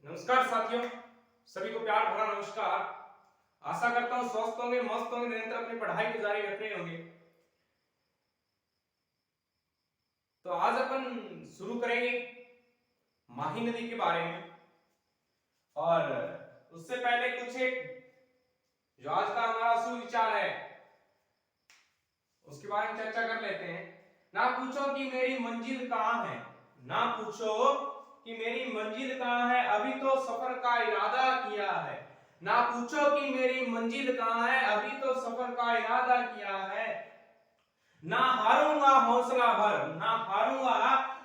नमस्कार साथियों, सभी को प्यार भरा नमस्कार। आशा करता हूँ स्वस्थ होंगे, मस्त होंगे, निरंतर अपनी पढ़ाई को जारी रख रहे होंगे। तो आज अपन शुरू करेंगे माही नदी के बारे में, और उससे पहले कुछ एक जो आज का हमारा सुविचार है उसके बारे में चर्चा कर लेते हैं। ना पूछो कि मेरी मंजिल कहाँ है, ना पूछो कि मेरी मंजिल कहाँ है, अभी तो सफर का इरादा किया है। ना पूछो कि मेरी मंजिल कहाँ है, अभी तो सफर का इरादा किया है। ना हारूंगा हौसला भर, ना हारूंगा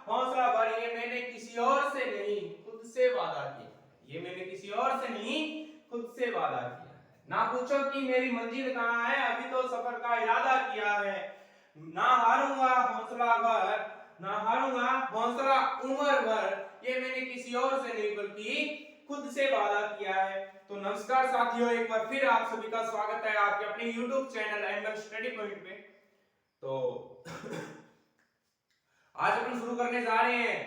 हौसला भर, ये मैंने किसी और से नहीं खुद से वादा किया। ये मैंने किसी और से नहीं खुद से वादा किया है। ना पूछो कि मेरी मंजिल कहाँ है, अभी तो सफर का इरादा किया है। ना हारूंगा हौसला भर, ना हारूंगा हौसला उम्र भर, ये मैंने किसी और से नहीं बल्कि खुद से वादा किया है। तो नमस्कार साथियों, एक बार फिर आप सभी का स्वागत है आपके अपने YouTube channel angle study point पे। तो आज अपन शुरू करने जा रहे हैं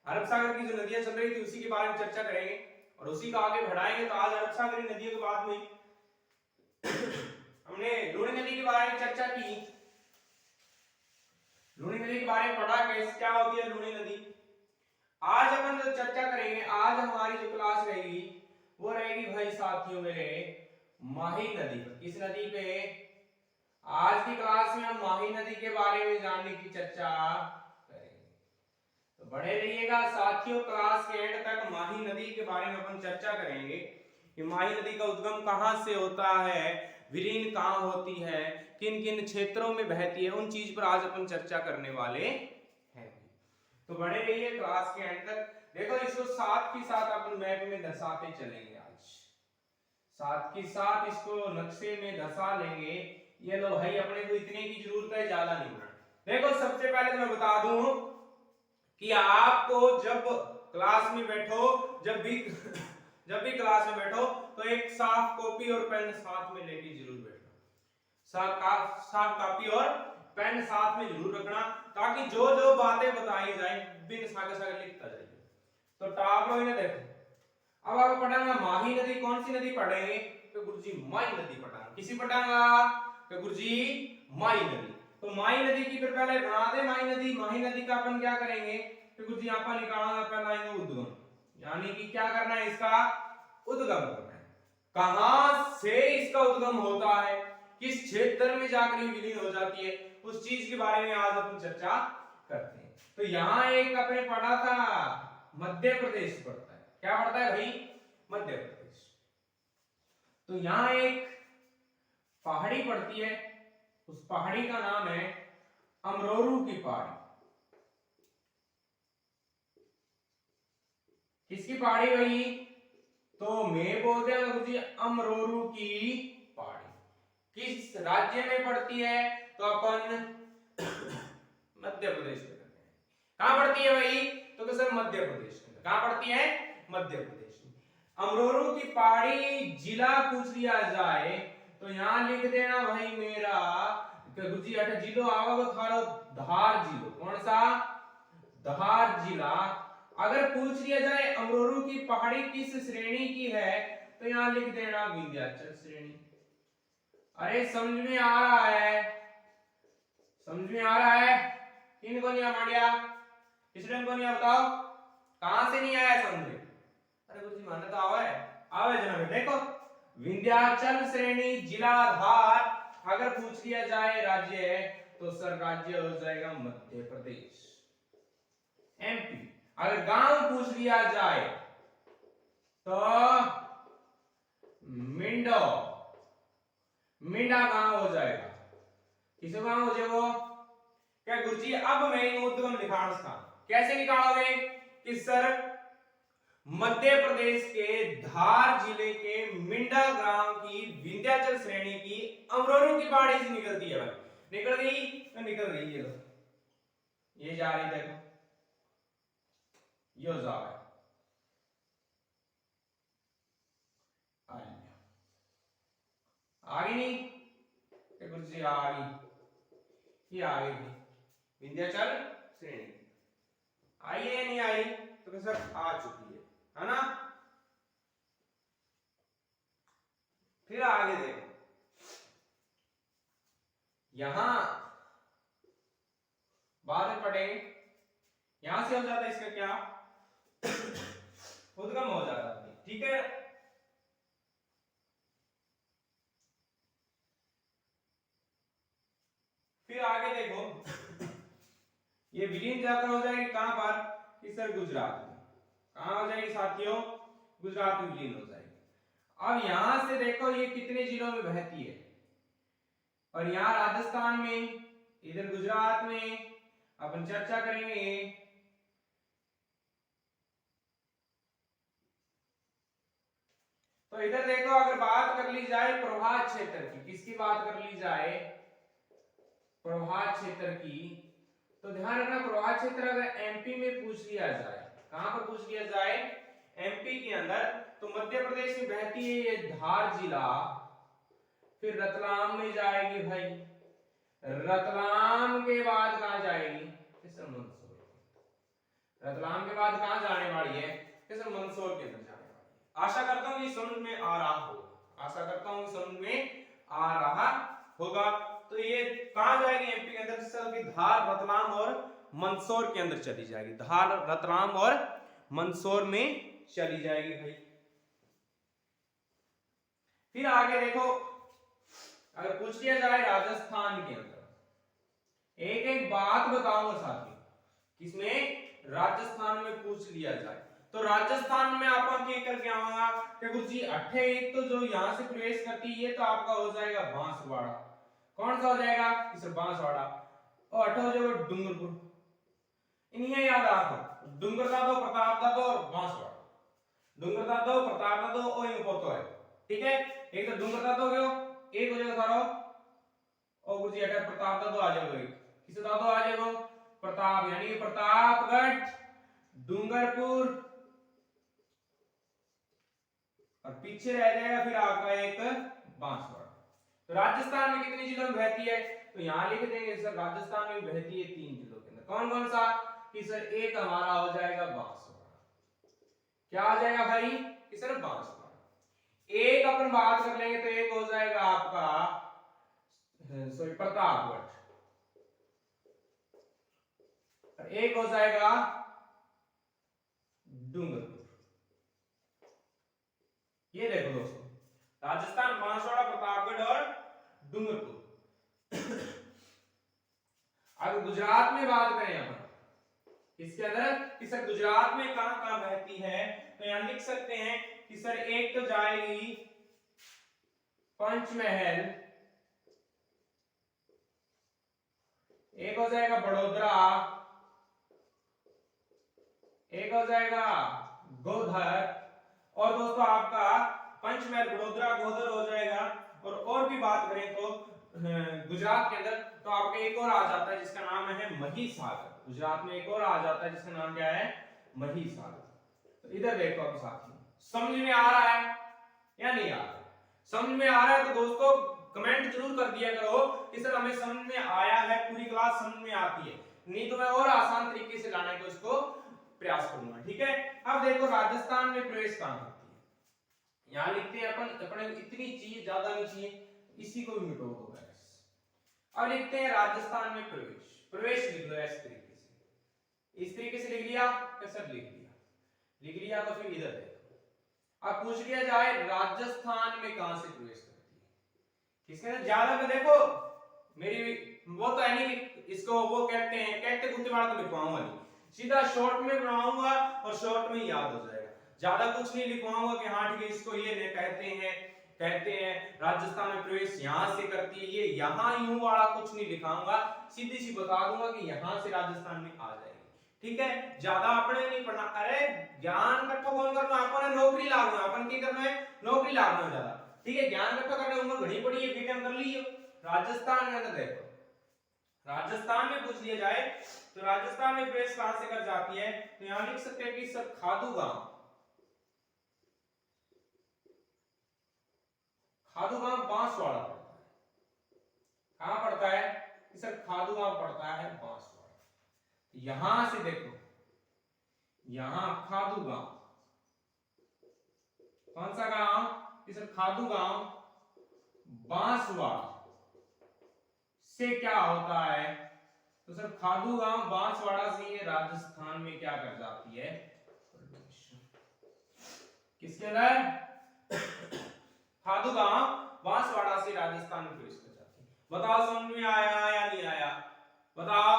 अरब सागर की जो नदियां चल रही थी उसी के बारे में चर्चा करेंगे और उसी को आगे बढ़ाएंगे। तो आज अरब सागर की नदियों के बाद में हमने लूणी नदी के बारे में चर्चा की। लूणी नदी के बारे में पढ़ा कैसे क्या होती है लूणी नदी। आज अपन जो चर्चा करेंगे, आज हमारी जो क्लास रहेगी वो रहेगी भाई साथियों मेरे माही नदी पर। किस नदी पे? आज की क्लास में हम माही नदी के बारे में जानने की चर्चा करेंगे, तो बने रहिएगा साथियों। क्लास के एंड तक माही नदी के बारे में अपन चर्चा करेंगे कि माही नदी का उद्गम कहां से होता है, विलीन कहां होती है, किन किन क्षेत्रों में बहती है, उन चीज पर आज अपन चर्चा करने वाले हैं। तो बने रहिए क्लास के एंड तक। देखो इसको साथ ही साथ अपन मैप में दर्शाते चलेंगे। आज साथ ही साथ इसको नक्शे में दर्शा लेंगे। ये लो भाई, अपने को इतने की जरूरत है, ज्यादा नहीं। देखो सबसे पहले तो मैं बता दूं कि आपको जब क्लास में बैठो, जब भी क्लास में बैठो तो एक साफ कॉपी और पेन साथ में लेके जरूर बैठना। साफ कॉपी और पेन साथ में जरूर रखना, ताकि जो जो बातें बताई जाए बिन सागे सागे लिखता जाइए। तो टाप लो इन्हें। देखो अब आपको पढ़ाऊंगा माही नदी। कौन सी नदी पढ़ेंगे? तो गुरुजी माही नदी पढ़ाऊंगा। किसी पढ़ाऊंगा? तो गुरुजी माही नदी। तो माही नदी की फिर पहले बना दे माही नदी। माही नदी का अपन क्या करेंगे? तो गुरुजी यहाँ पर निकालना पहला इनका उद्गम, यानी कि क्या करना है, इसका उद्गम करना है। कहां से इसका उद्गम होता है, किस क्षेत्र में जाकर विलीन हो जाती है, उस चीज के बारे में आज अपन चर्चा करते हैं। तो यहाँ एक अपने पढ़ा था मध्य प्रदेश पड़ता है। क्या पड़ता है भाई? मध्य प्रदेश। तो यहाँ एक पहाड़ी पड़ती है, उस पहाड़ी का नाम है अमरोरू की पहाड़ी। किसकी पहाड़ी भाई? तो मैं बोलते हैं गुरुजी अमरोरू की पहाड़ी। किस राज्य में पड़ती है? तो अपन मध्य प्रदेश में करते हैं। कहां पड़ती है भाई? तो सर मध्य प्रदेश में। कहां पड़ती है? मध्य प्रदेश में। अमरोरू की पहाड़ी जिला पूछ लिया जाए तो यहां लिख देना भाई मेरा गुरुजी अठ जिलो आवा थारो धार जिलो। कौन सा? धार जिला। अगर पूछ लिया जाए अमरोरू की पहाड़ी किस श्रेणी की है तो यहां लिख देना विंध्याचल श्रेणी। अरे समझ में आ रहा है? समझ में आ रहा है? किनको नहीं मांडिया? किसने को नहीं बताओ? कहां से नहीं आया समझ? अरे गुरुजी माने तो आवे जनाब। देखो विंध्याचल श्रेणी जिला धार। अगर पूछ लिया जाए राज्य तो सर राज्य हो जाएगा मध्य प्रदेश, एमपी। अगर गांव पूछ लिया जाए तो मिंडा गांव हो जाएगा। किसो गांव हो जाएगा? क्या गुरुजी अब मैं उद्गम निकाल था। कैसे निकालोगे? कि सर मध्य प्रदेश के धार जिले के मिंडा गांव की विंध्याचल श्रेणी की अमरोरू की पहाड़ी से निकलती है भाई। निकल गई तो निकल गई। ये लो, ये जा रही, देखो यो जा रहा है। आ गई नहीं? गुरुजी आ गई। ये आ गई विंध्याचल श्रेणी। आई है नहीं आई? तो सर आ चुकी है ना? फिर आगे देखो, यहां बाद में पढ़ेंगे, यहां से हो जाता है इसका क्या, उद्गम हो जाता है, ठीक है। फिर आगे देखो, ये विलीन जाकर हो जाएगी कहां पर, कि सर गुजरात में, कहां हो जाएगी साथियों, गुजरात में विलीन हो जाएगी। अब यहां से देखो ये कितने जिलों में बहती है, और यहां राजस्थान में, इधर गुजरात में, अपन चर्चा करेंगे। तो इधर देखो, अगर बात कर ली जाए प्रवाह क्षेत्र की, किसकी बात कर ली जाए, प्रवाह क्षेत्र की, तो ध्यान रखना प्रवाह क्षेत्र अगर एमपी में पूछ लिया जाए, कहां पर पूछ लिया जाए, एमपी के अंदर, तो मध्य प्रदेश में बहती है ये धार जिला, फिर रतलाम में जाएगी भाई, रतलाम के बाद कहां जाएगी, मंदसौर, रतलाम के बाद कहां जाने वाली है, मंदसौर के अंदर जाने वाली है। आशा करता हूं कि समझ में आ रहा होगा, आशा करता हूं कि समझ में आ रहा होगा। तो ये कहां जाएगी एमपी के अंदर, चल धार, रतलाम और मंदसौर के अंदर चली जाएगी, धार, रतलाम और मंदसौर में चली जाएगी भाई। फिर आगे देखो, अगर पूछ लिया जाए राजस्थान के अंदर, एक एक बात बताऊंगा साथियों, किसमें, राजस्थान में पूछ लिया जाए, तो राजस्थान में आपका क्या करके आऊंगा कि कुछ जी अट्ठे, एक तो जो यहां से प्रवेश करती है तो आपका हो जाएगा बांसवाड़ा, कौन सा हो जाएगा, इसे बांसवाड़ा, और अट्ठा हो जाएगा डूंगरपुर, इन्हें याद रखो, डूंगरदादो, प्रतापदादो और बांसवाड़ा, डूंगरदादो, प्रतापदादो और ये पोतो है, ठीक है। एक तो डूंगरदादो गयो, एक हो जाएगा थारो, और कुछ अट्ठा प्रतापदादो आ जाएगा, किसे दादो आ जाएगा, प्रताप, यानी कि प्रतापगढ़, डूंगरपुर, और पीछे रह जाएगा फिर आपका एक बांसवाड़ा। तो राजस्थान में कितने जिलों में बहती है, तो यहां लिख देंगे सर, राजस्थान में बहती है 3 जिलों के अंदर, कौन कौन सा, कि सर एक हमारा हो जाएगा बांसवाड़ा, क्या आ जाएगा भाई, कि सर बांसवाड़ा। एक अपन बात कर लेंगे तो एक हो जाएगा आपका, सॉरी, प्रतापगढ़, एक हो जाएगा डूंगरपुर। ये देखो दोस्तों, राजस्थान, बांसवाड़ा, प्रतापगढ़ और डूंगरपुर। अब गुजरात में बात करें अपन, इसके अंदर कि सर गुजरात में कहां कहां बहती है, तो यहां लिख सकते हैं कि सर एक तो जाएगी पंचमहल, एक हो जाएगा बड़ोदरा, एक हो जाएगा गोधर, और दोस्तों आपका पंचमहल, बड़ोदरा, गोधर हो जाएगा। और भी बात करें तो गुजरात के अंदर तो आपका एक और आ जाता है जिसका नाम है महिसागर, गुजरात में एक और आ जाता है जिसका नाम क्या है, महिसागर। तो इधर देखो अब साथियों, समझ में आ रहा है या नहीं आ रहा, समझ में आ रहा है तो दोस्तों कमेंट जरूर कर दिया करो कि सर हमें समझ में आया है, पूरी क्लास समझ में आती है, नहीं तो मैं और आसान तरीके से लाने का उसको प्रयास करूंगा, ठीक है। अब देखो राजस्थान में प्रवेश कहां होती है, यहां लिखते हैं अपन, अपने इतनी चीज ज्यादा नहीं चाहिए, इसी को भी मिटो दो बस। अब लिखते हैं राजस्थान में प्रवेश, प्रवेश लिख लो इस तरीके से, इस तरीके से लिख लिया, कैसे लिख लिया, लिख लिया तो फिर इधर देखो, अब पूछ लिया जाए राजस्थान में कहां से प्रवेश करती है, किसके अंदर ज्यादा में देखो, मेरी वो तो है नहीं कि इसको वो कहते हैं, कहते कुत्ते वाला तो लिखवाऊंगा नहीं, सीधा शॉर्ट में बनाऊंगा और शॉर्ट में याद हो जाएगा, ज्यादा कुछ नहीं लिखवाऊंगा कि हाँ ठीक है इसको ये कहते हैं राजस्थान में प्रवेश यहां से करती है, ये यहां यूं वाला कुछ नहीं लिखाऊंगा, सीधी सी बता दूंगा कि यहां से राजस्थान में आ जाएगी, ठीक है। ज्यादा अपने नहीं पढ़ना, अरे ज्ञान इकट्ठा कौन करना, अपन नौकरी लागना, अपन की करना है, नौकरी लागना ज्यादा, ठीक है। ज्ञान इकट्ठा करने उम्र घनी पड़ी है, बीटेम कर लीजिए। राजस्थान में देखो, राजस्थान में पूछ लिया जाए तो राजस्थान में प्रवेश कहां से कर जाती है, तो यहां लिख सकते हैं कि सर खादू गांव, खादू गांव बांसवाड़ा पड़ता है, कहां पड़ता है, कि सर खादू गांव पड़ता है बांसवाड़ा। यहां से देखो, यहां खादू गांव, कौन सा गांव, कि सर खादू गांव, बांसवाड़ा से क्या होता है, तो सर खादू गांव बांसवाड़ा से ये राजस्थान में क्या कर जाती है, किसके अंदर, खादू गांव बांसवाड़ा से राजस्थान में प्रवेश कर जाती है। बताओ समझ में आया या नहीं आया, बताओ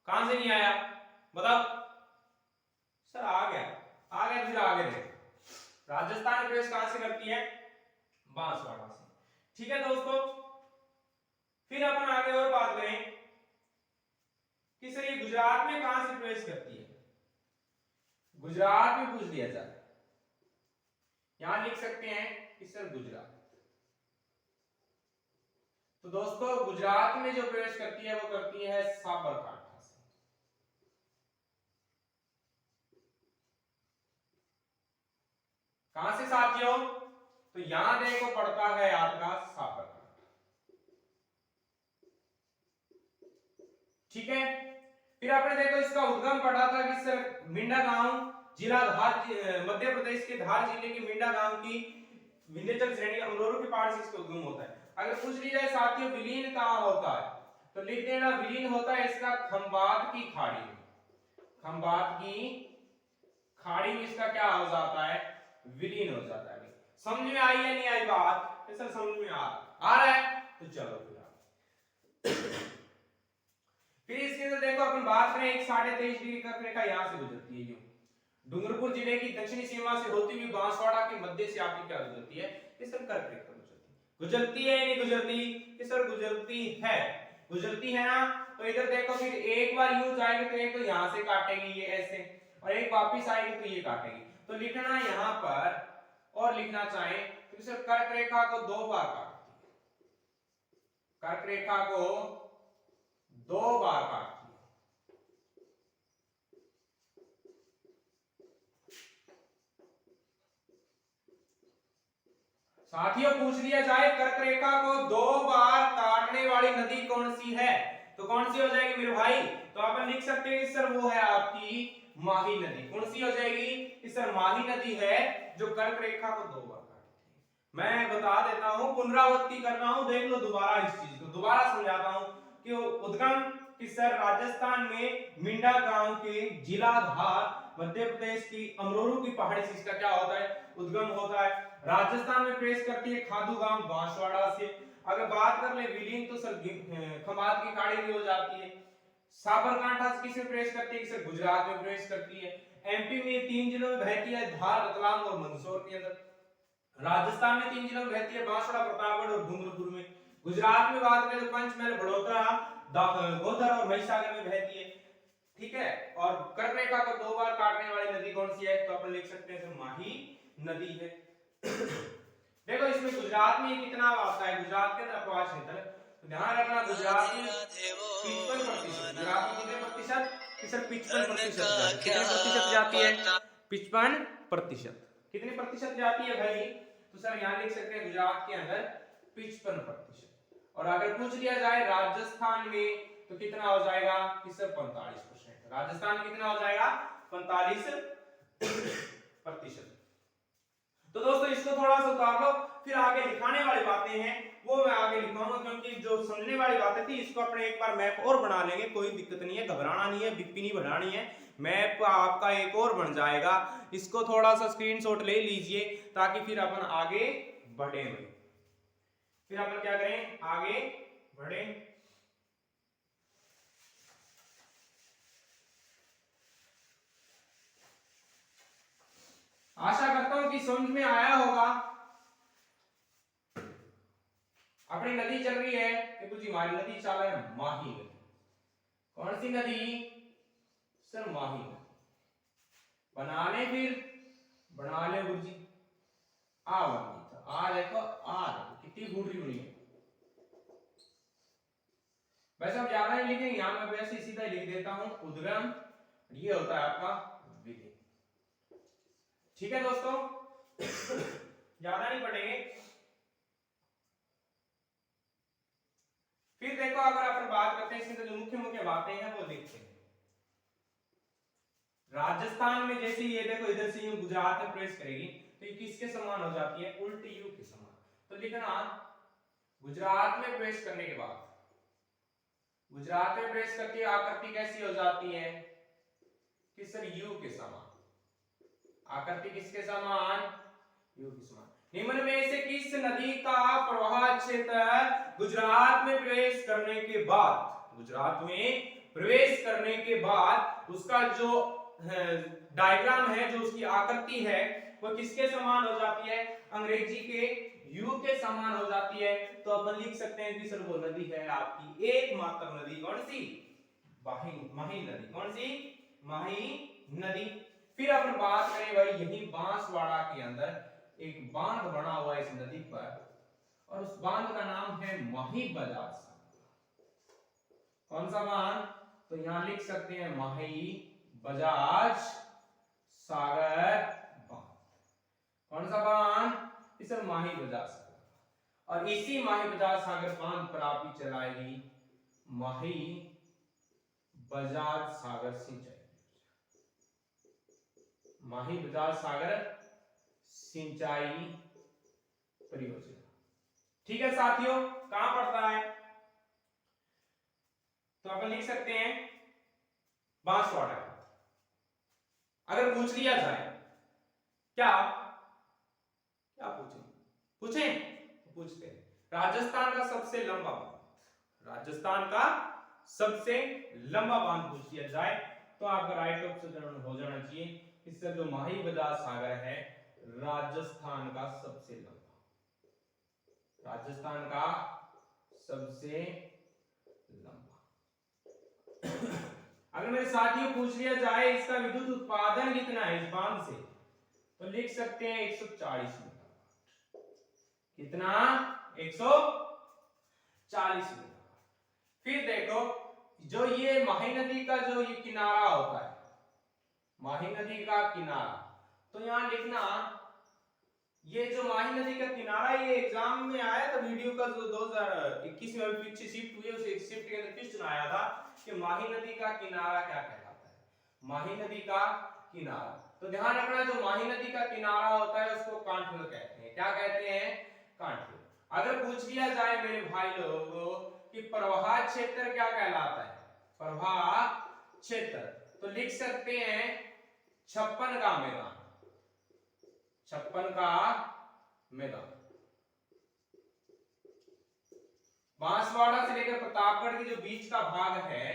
कहां से नहीं आया, बताओ। सर आ गया, आ गया, फिर आगे देखो राजस्थान में प्रवेश कहां से करती है, बांसवाड़ा से। ठीक है दोस्तों, फिर अपन आगे और बात करें कि सर ये गुजरात में कहां से प्रवेश करती है, गुजरात में पूछ लिया जाए, यहां लिख सकते हैं कि सर गुजरात। तो दोस्तों गुजरात में जो प्रवेश करती है वो करती है साबरकांठा से। कहां से साथियों, तो यहां देखो पड़ता है आपका साबरकांठा। ठीक है, फिर आपने देखो इसका उद्गम पढ़ा था कि सर मिंडा गांव जिला धार, मध्य प्रदेश के धार जिले के मिंडा गांव की विंध्याचल श्रेणी अमरोरू के पहाड़ से इसका उद्गम होता है। अगर पूछ ली जाए साथियों विलीन कहां होता है, तो लिख देना विलीन होता है इसका खंबात की खाड़ी में, खंबात की खाड़ी में इसका क्या हो जाता है, विलीन हो जाता है। समझ में आई या नहीं आई बात, सर समझ में आ रहा है, तो चलो फिर इसके अंदर देखो अपन बात करें, एक 23.5 डिग्री कर्क रेखा यहां से गुजरती है, डूंगरपुर जिले की दक्षिणी सीमा से होती हुई बांसवाड़ा के मध्य से आपकी क्या गुजरती है, इस कर्क रेखा गुजरती है या नहीं गुजरती, इस सर गुजरती है, गुजरती है ना। तो इधर देखो फिर एक बार यूं जाएगी तो एक तो यहां से काटेगी ये ऐसे, और एक वापस आएगी तो ये काटेगी। तो लिखना यहां पर, और लिखना चाहे तो सर कर्क रेखा को 2 बार काटती है, कर्क रेखा को 2 बार काटती है। साथियों पूछ लिया जाए कर्क रेखा को 2 बार काटने वाली नदी कौन सी है, तो कौन सी हो जाएगी मेरे भाई, तो अपन लिख सकते हैं सर वो है आपकी माही नदी। कौन सी हो जाएगी, कि सर माही नदी है जो कर्क रेखा को 2 बार काटती है। मैं बता देता हूं, पुनरावृत्ति कर रहा हूं, देख लो दोबारा इस चीज को दोबारा समझाता हूं कि उद्गम कि सर राजस्थान में मिंडा गांव के जिला धार मध्य प्रदेश की अमरोरू की पहाड़ी से इसका क्या होता है, उद्गम होता है। राजस्थान में प्रवेश करती है खादू गांव बांसवाड़ा से। अगर बात कर ले विलीन तो सर खंबात की खाड़ी भी हो जाती है। साबरकांठा से किसमें प्रवेश करती है, सर गुजरात में प्रवेश करती है। एमपी में 3 जिलों में बहती है, धार, रतलाम और मंदसौर के अंदर। राजस्थान में 3 जिलों में बहती है, बांसवाड़ा, प्रतापगढ़ और डूंगरपुर में। गुजरात में बात करें तो पंचमहल, बड़ोदरा, गोधर और महिसागर में बहती है। ठीक है, और कर्क रेखा को 2 बार काटने वाली नदी कौन सी है, तो अपन लिख सकते हैं सर माही नदी है। देखो इसमें गुजरात में कितना आता है, गुजरात के अंदर अपवाद क्षेत्र, तो ध्यान रखना गुजरात में 55%, गुजरात में कितने प्रतिशत, सर 55%, कितने प्रतिशत जाती है, 55%, कितने प्रतिशत जाती है भाई, तो सर यहाँ लिख सकते हैं गुजरात के अंदर 55%। और अगर पूछ लिया जाए राजस्थान में तो कितना हो जाएगा, कि सर 45%, राजस्थान कितना हो जाएगा, 45%। तो दोस्तों इसको थोड़ा सा उतार लो, फिर आगे लिखाने वाली बातें हैं वो मैं आगे लिखूंगा, क्योंकि जो समझने वाली बातें थी इसको अपने एक बार मैप और बना लेंगे, कोई दिक्कत नहीं है, घबराना नहीं है, बीपी नहीं बढ़ानी है, मैप आपका एक और बन जाएगा। इसको थोड़ा सा स्क्रीनशॉट ले लीजिए ताकि फिर अपन आगे बढ़े, फिर अपन क्या करें, आगे बढ़े। आशा करता हूं कि समझ में आया होगा। अपनी नदी चल रही है, देखो जी हमारी नदी चल रही है माही नदी। कौन सी नदी, सर माही नदी। बना ले फिर, बना ले गुरुजी, आ देखो, आ कितनी बूढ़ी हुई है। वैसे हम ज्यादा नहीं लिखेंगे, यहां मैं वैसे सीधा लिख देता हूं उद्गम, ये होता है आपका विधि। ठीक है दोस्तों, ज्यादा नहीं पढ़ेंगे। फिर देखो अगर अपन बात करते हैं इसमें तो जो मुख्य मुख्य बातें हैं वो लिखते हैं। राजस्थान में जैसे ये देखो इधर से यूं गुजरात में प्रवेश करेगी तो ये किसके समान हो जाती है, उल्टी यू के समान। तो लिखना गुजरात में प्रवेश करने के बाद, गुजरात में प्रवेश करके आकृति कैसी हो जाती है कि सर यू के समान, आकृति किसके समान, यू के समान। निम्न में से किस नदी का प्रवाह क्षेत्र गुजरात में प्रवेश करने के बाद, गुजरात में प्रवेश करने के बाद उसका जो डायग्राम है, जो उसकी आकृति है वो किसके समान हो जाती है, अंग्रेजी के यू के समान हो जाती है। तो अपन लिख सकते हैं कि सर वो नदी है आपकी एकमात्र नदी, कौन सी, माही नदी, कौन सी, माही नदी। फिर अपन बात करें भाई यही बांसवाड़ा के अंदर एक बांध बना हुआ है इस नदी पर, और उस बांध का नाम है माही बजाज सागर। कौन सा बांध, तो यहां लिख सकते हैं माही बजाज सागर बांध। कौन सा बांध, इसे माही बजाज सागर। और इसी माही बजाज सागर बांध पर आपकी चलाएगी माही बजाज सागर सिंचाई, माही बजाज सागर सिंचाई परियोजना। ठीक है साथियों, कहां पड़ता है, तो अपन लिख सकते हैं बांसवाड़ा। अगर पूछ लिया जाए क्या क्या पूछें तो पूछते हैं राजस्थान का सबसे लंबा बांध, राजस्थान का सबसे लंबा बांध पूछ लिया जाए तो आपका राइट ऑप्शन हो जाना चाहिए इससे जो माही बजाज सागर है राजस्थान का सबसे लंबा, राजस्थान का सबसे लंबा। अगर मेरे साथियों पूछ लिया जाए इसका विद्युत उत्पादन कितना है इस बांध से, तो लिख सकते हैं 140 मेगावाट। कितना, 140 मेगावाट। फिर देखो जो ये माही नदी का जो ये किनारा होता है, माही नदी का किनारा, तो यहां लिखना ये जो माही नदी का किनारा, ये एग्जाम में आया था वीडियो का जो 2021 में पीछे शिफ्ट हुई, उस शिफ्ट के अंदर क्वेश्चन आया था कि माही नदी का किनारा क्या कहलाता है, माही नदी का किनारा। तो ध्यान रखना जो माही नदी का किनारा होता है उसको कांठल कहते हैं। क्या कहते हैं, कांठल। अगर पूछ लिया जाए मेरे भाई लोगों कि प्रवाह क्षेत्र क्या कहलाता है, प्रवाह क्षेत्र, तो लिख सकते हैं 56 का मैदान, 56 का मैदान। बांसवाड़ा से लेकर प्रतापगढ़ के जो बीच का भाग है,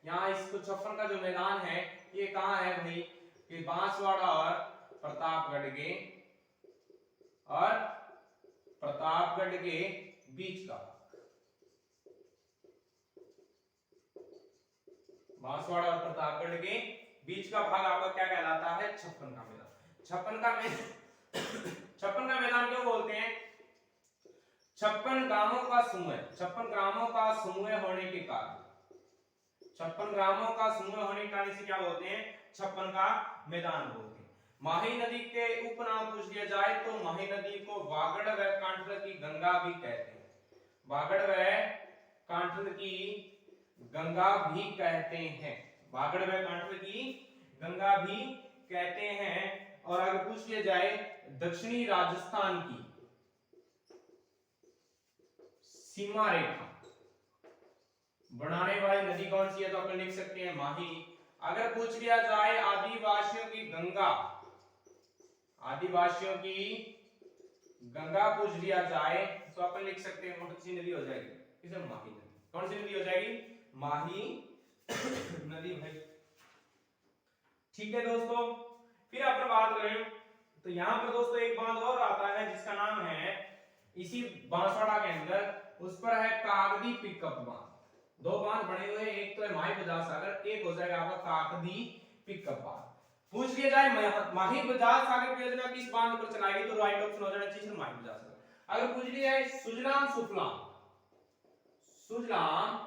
यहाँ इसको 56 का जो मैदान है ये कहाँ है भाई, ये बांसवाड़ा और प्रतापगढ़ के बीच का, बांसवाड़ा और प्रतापगढ़ के बीच का भाग आपका क्या कहलाता है, 56 का मैदान। 56 का मैदान क्यों बोलते हैं, 56 ग्रामों का समूह, 56 ग्रामों का समूह होने के कारण, 56 ग्रामों का समूह होने के कारण इसे क्या बोलते हैं, 56 का मैदान बोलते हैं। माही नदी के उपनाम पूछ लिया जाए तो माही नदी को वागड़ व कांठल की गंगा भी कहते हैं, वागड़ व कांठल की गंगा भी कहते हैं, वागड़ व कांठल की गंगा भी कहते हैं। और अगर पूछ लिया जाए दक्षिणी राजस्थान की सीमा रेखा बनाने वाली नदी कौन सी है, तो अपन लिख सकते हैं माही। अगर पूछ लिया जाए आदिवासियों की गंगा, आदिवासियों की गंगा पूछ लिया जाए तो अपन लिख सकते हैं कौन सी नदी हो जाएगी, इसे माही नदी। कौन सी नदी हो जाएगी, माही नदी भाई। ठीक है दोस्तों, फिर अपन बात करें तो यहाँ पर दोस्तों एक बांध और आता है जिसका नाम है इसी बांसवाड़ा के अंदर, उस पर है कागदी पिकअप बांध। दो बांध बने हुए हैं, एक तो है माही बजाज सागर, एक हो जाएगा आपका कागदी पिकअप बांध। पूछ लिया जाए माही बजाज सागर परियोजना किस बांध पर चलाई, तो राइट ऑप्शन हो जाना चाहिए माही बजाज सागर। अगर पूछ लिया है सुजलाम सुफलाम, सुजलाम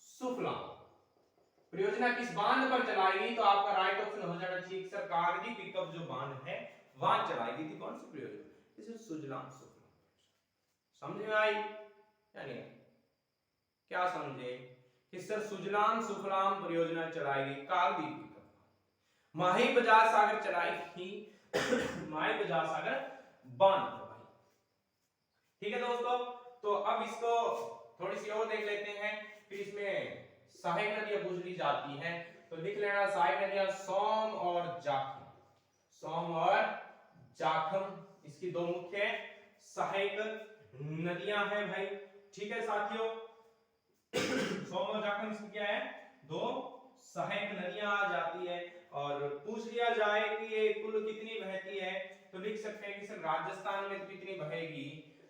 सुफलाम परियोजना किस बांध पर चलाई गई, तो आपका राइट ऑप्शन हो जाना चाहिए सर कागदी पिकअप जो बांध है वहां चलाई गई थी। कौन सी परियोजना, इसे सुजलाम सुफलाम। समझ में आई या नहीं, क्या समझे कि सर सुजलाम सुफलाम परियोजना चलाई गई कागदी पिकअप, माही बजाज सागर चलाई थी माही बजाज सागर बांध। ठीक है दोस्तों, तो अब इसको थोड़ी सी और देख लेते हैं। फिर इसमें सहायक नदियां पूछ ली जाती हैं, तो लिख लेना सहायक नदियां सोम और जाखम। सोम और जाखम इसकी दो मुख्य सहायक नदियां हैं भाई। ठीक है साथियों, सोम और जाखम इसकी क्या है, दो सहायक नदियां आ जाती है। और पूछ लिया जाए कि ये कुल कितनी बहती है, तो लिख सकते हैं कि सर राजस्थान में कितनी बहेगी,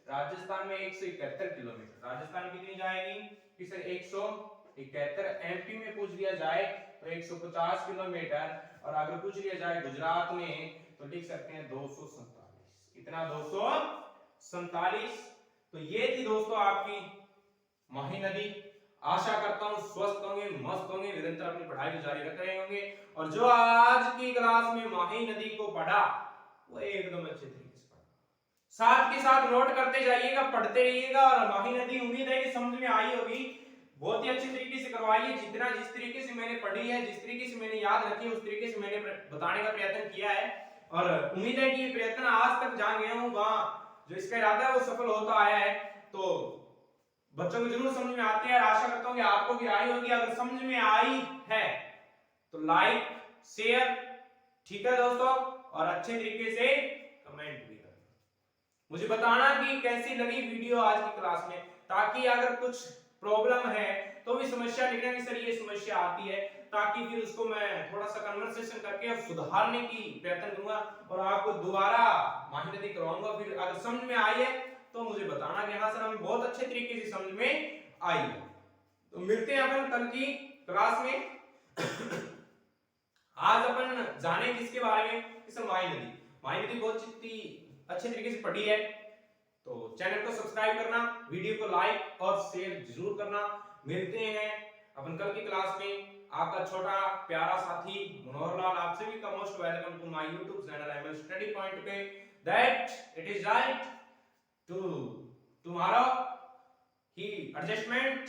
राजस्थान में 171 किलोमीटर। राजस्थान में कितनी जाएगी कि सर 171। एमपी में पूछ लिया जाए तो 150 किलोमीटर। और अगर पूछ लिया जाए गुजरात में तो लिख सकते हैं 247। कितना, 247। तो ये थी दोस्तों आपकी माही नदी। आशा करता हूं स्वस्थ होंगे, मस्त होंगे, निरंतर अपनी पढ़ाई को जारी रख रहे होंगे। और जो आज की क्लास में माही नदी को पढ़ा वो एकदम अच्छे तरीके से पढ़ा। साथ के साथ नोट करते जाइएगा, पढ़ते रहिएगा। और माही नदी उम्मीद है कि समझ में आई होगी, बहुत ही अच्छे तरीके से करवाई है। जितना जिस तरीके से मैंने पढ़ी है, जिस तरीके से मैंने याद रखी है, उस तरीके से मैंने बताने का प्रयत्न किया है। और उम्मीद है कि ये प्रयत्न आज तक जहां गया हूं वहां जो इसका इरादा है वो सफल होता आया है। तो बच्चों को जरूर समझ में आती है, और आशा करता हूं कि आपको भी आई होगी। अगर समझ में आई है तो लाइक शेयर, ठीक है दोस्तों, और अच्छे तरीके से कमेंट भी करना। मुझे बताना कि कैसी लगी वीडियो आज की क्लास में, ताकि अगर कुछ प्रॉब्लम है तो भी समस्या लिखने की सर ये समस्या आती है, ताकि फिर उसको मैं थोड़ा सा कन्वर्सेशन करके और सुधारने की प्रयत्न करूंगा और आपको दोबारा माही नदी करवाऊंगा। फिर अगर समझ में आई है तो मुझे बताना कि हाँ सर हमें बहुत अच्छे तरीके से समझ में आई है। तो मिलते हैं अपन कल की क्लास में। आज अपन जाने किसके बारे में, सर माही नदी। माही नदी बहुत अच्छे तरीके से पढ़ी है, तो चैनल को सब्सक्राइब करना, वीडियो को लाइक और शेयर जरूर करना। मिलते हैं अपन कल की क्लास में। आपका छोटा प्यारा साथी मनोहर लाल आप सभी का most welcome to my YouTube channel ML study point पे। That it is right to tomorrow ही एडजस्टमेंट।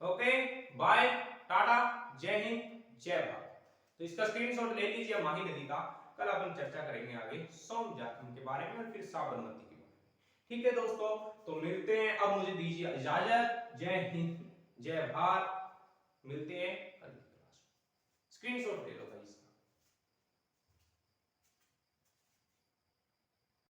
ओके, बाय, टाटा, जय हिंद, जय भारत। तो इसका स्क्रीनशॉट ले लीजिए माही नदी का। कल अपन चर्चा करेंगे आगे सोम जाखम के बारे में और फिर साबरमती के बारे में। ठीक है दोस्तों, तो मिलते हैं। अब मुझे दीजिए इजाजत। जय हिंद, जय भारत। मिलते हैं कल की क्लास में। स्क्रीनशॉट ले लो भाई।